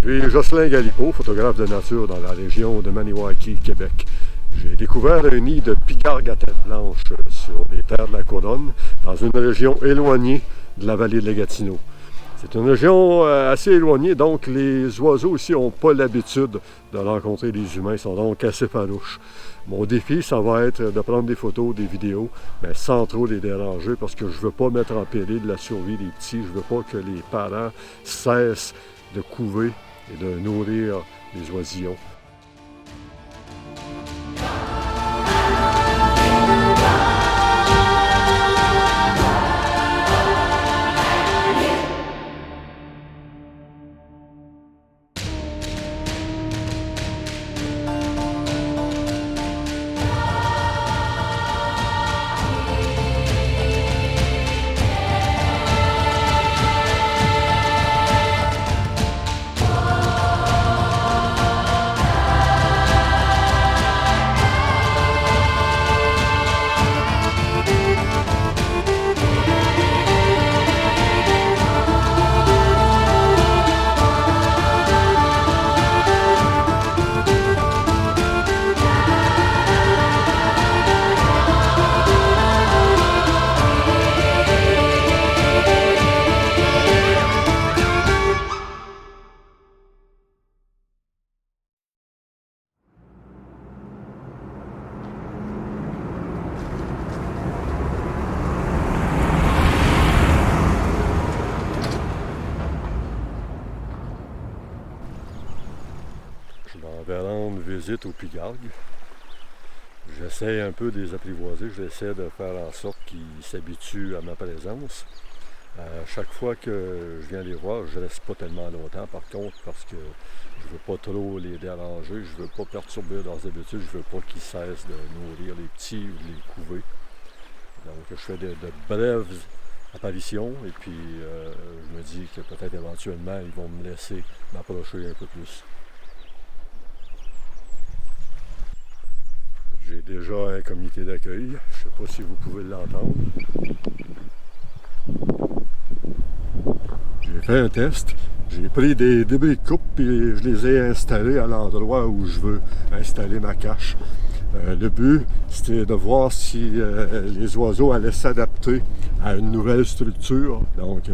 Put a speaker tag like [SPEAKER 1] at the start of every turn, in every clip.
[SPEAKER 1] Je suis Jocelyn Galipeau, photographe de nature dans la région de Maniwaki, Québec. J'ai découvert un nid de pigargue à tête blanche sur les terres de la Couronne, dans une région éloignée de la vallée de la Gatineau. C'est une région assez éloignée, donc les oiseaux ici n'ont pas l'habitude de rencontrer les humains, ils sont donc assez farouches. Mon défi, ça va être de prendre des photos, des vidéos, mais sans trop les déranger, parce que je ne veux pas mettre en péril la survie des petits, je ne veux pas que les parents cessent de couver et de nourrir les oisillons. Je m'en vais rendre visite aux pigargues. J'essaie un peu de les apprivoiser, j'essaie de faire en sorte qu'ils s'habituent à ma présence. Chaque fois que je viens les voir, je ne reste pas tellement longtemps par contre, parce que je ne veux pas trop les déranger, je ne veux pas perturber leurs habitudes, je ne veux pas qu'ils cessent de nourrir les petits ou de les couver. Donc je fais de brèves apparitions et puis je me dis que peut-être éventuellement ils vont me laisser m'approcher un peu plus. J'ai déjà un comité d'accueil, je ne sais pas si vous pouvez l'entendre. J'ai fait un test, j'ai pris des débris de coupe et je les ai installés à l'endroit où je veux installer ma cache. Le but, c'était de voir si les oiseaux allaient s'adapter à une nouvelle structure. Donc,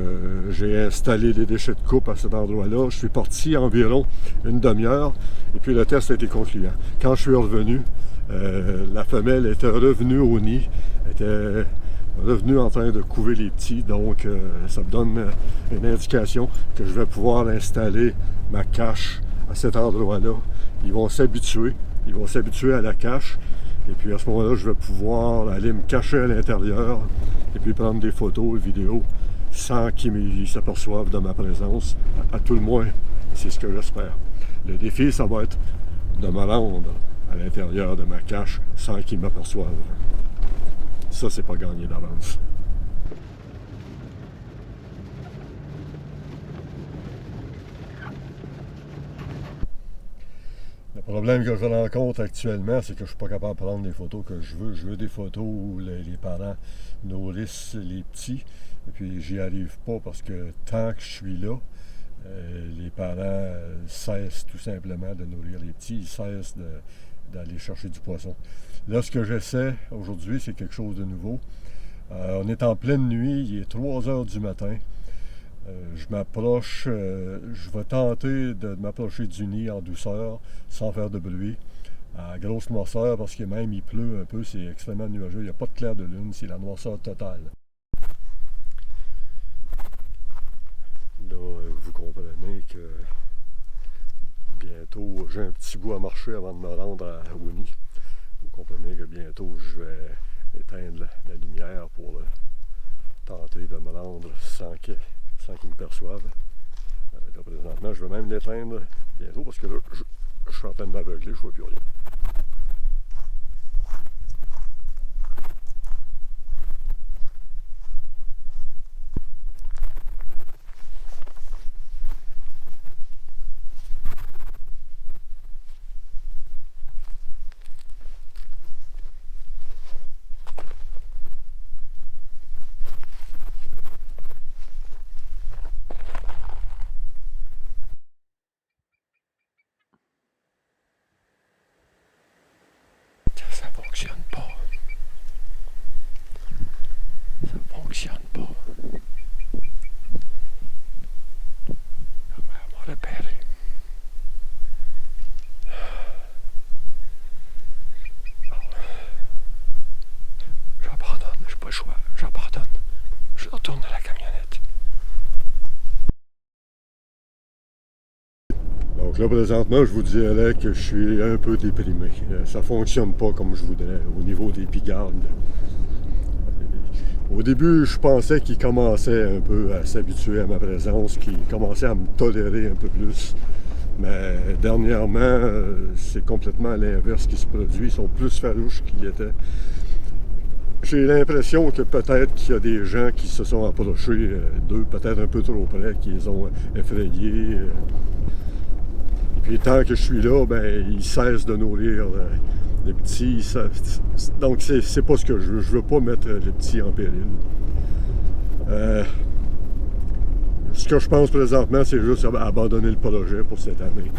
[SPEAKER 1] j'ai installé des déchets de coupe à cet endroit-là. Je suis parti environ une demi-heure et puis le test a été concluant. Quand je suis revenu, la femelle était revenue au nid, était revenue en train de couver les petits. Donc, ça me donne une indication que je vais pouvoir installer ma cache à cet endroit-là. Ils vont s'habituer. Ils vont s'habituer à la cache et puis à ce moment-là, je vais pouvoir aller me cacher à l'intérieur et puis prendre des photos et vidéos sans qu'ils s'aperçoivent de ma présence. À tout le moins, c'est ce que j'espère. Le défi, ça va être de me rendre à l'intérieur de ma cache sans qu'ils m'aperçoivent. Ça, c'est pas gagné d'avance. Le problème que je rencontre actuellement, c'est que je ne suis pas capable de prendre les photos que je veux. Je veux des photos où les parents nourrissent les petits. Et puis, j'y arrive pas parce que tant que je suis là, les parents cessent tout simplement de nourrir les petits. Ils cessent d'aller chercher du poisson. Là, ce que j'essaie aujourd'hui, c'est quelque chose de nouveau. On est en pleine nuit, il est 3 heures du matin. Je m'approche, je vais tenter de m'approcher du nid en douceur, sans faire de bruit, à grosse noirceur, parce que même il pleut un peu, c'est extrêmement nuageux, il n'y a pas de clair de lune, c'est la noirceur totale. Là, vous comprenez que bientôt, j'ai un petit bout à marcher avant de me rendre au nid. Vous comprenez que bientôt, je vais éteindre la lumière pour tenter de me rendre sans qu'ils me perçoivent. Là, présentement, je vais même l'éteindre bientôt parce que là, je suis en train de m'aveugler, je ne vois plus rien. Donc là, présentement, je vous dirais que je suis un peu déprimé. Ça ne fonctionne pas comme je voudrais au niveau des pigardes. Au début, je pensais qu'ils commençaient un peu à s'habituer à ma présence, qu'ils commençaient à me tolérer un peu plus. Mais dernièrement, c'est complètement l'inverse qui se produit. Ils sont plus farouches qu'ils étaient. J'ai l'impression que peut-être qu'il y a des gens qui se sont approchés d'eux, peut-être un peu trop près, qui les ont effrayés. Et puis tant que je suis là, ben, ils cessent de nourrir les petits. Donc c'est pas ce que je veux. Je veux pas mettre les petits en péril. Ce que je pense présentement, c'est juste abandonner le projet pour cette année.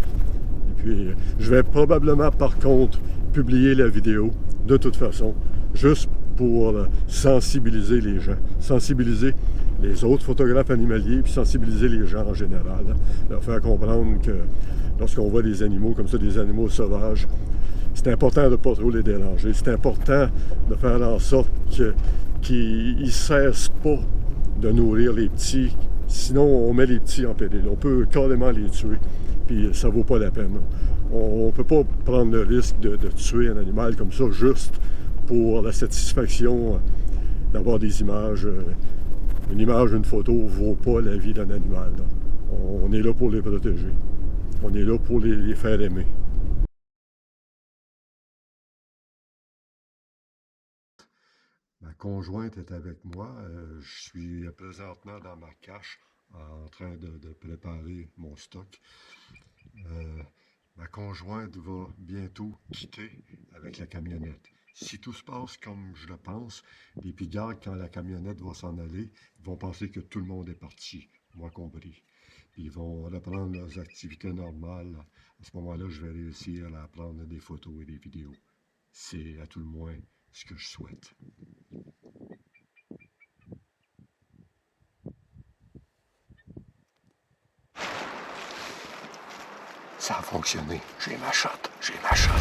[SPEAKER 1] Et puis, je vais probablement, par contre, publier la vidéo, de toute façon, juste pour sensibiliser les gens, sensibiliser les autres photographes animaliers, puis sensibiliser les gens en général. Leur faire comprendre que lorsqu'on voit des animaux comme ça, des animaux sauvages, c'est important de ne pas trop les déranger. C'est important de faire en sorte qu'ils ne cessent pas de nourrir les petits. Sinon, on met les petits en péril. On peut carrément les tuer, puis ça vaut pas la peine. On ne peut pas prendre le risque de tuer un animal comme ça juste pour la satisfaction d'avoir des images. Une image, une photo ne vaut pas la vie d'un animal. On est là pour les protéger. On est là pour les faire aimer. Ma conjointe est avec moi. Je suis présentement dans ma cache en train de préparer mon stock. Ma conjointe va bientôt quitter avec la camionnette. Si tout se passe comme je le pense, les pigards, quand la camionnette va s'en aller, ils vont penser que tout le monde est parti, moi compris. Puis ils vont reprendre leurs activités normales. À ce moment-là, je vais réussir à prendre des photos et des vidéos. C'est à tout le moins ce que je souhaite. Ça a fonctionné. J'ai ma shot. J'ai ma shot.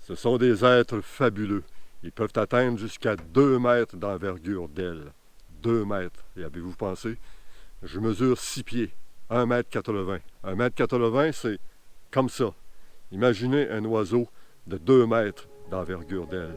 [SPEAKER 1] Ce sont des êtres fabuleux. Ils peuvent atteindre jusqu'à 2 mètres d'envergure d'aile. 2 mètres. Et avez-vous pensé? Je mesure 6 pieds. 1,80 m. 1,80 m, c'est comme ça. Imaginez un oiseau de 2 mètres d'envergure d'aile.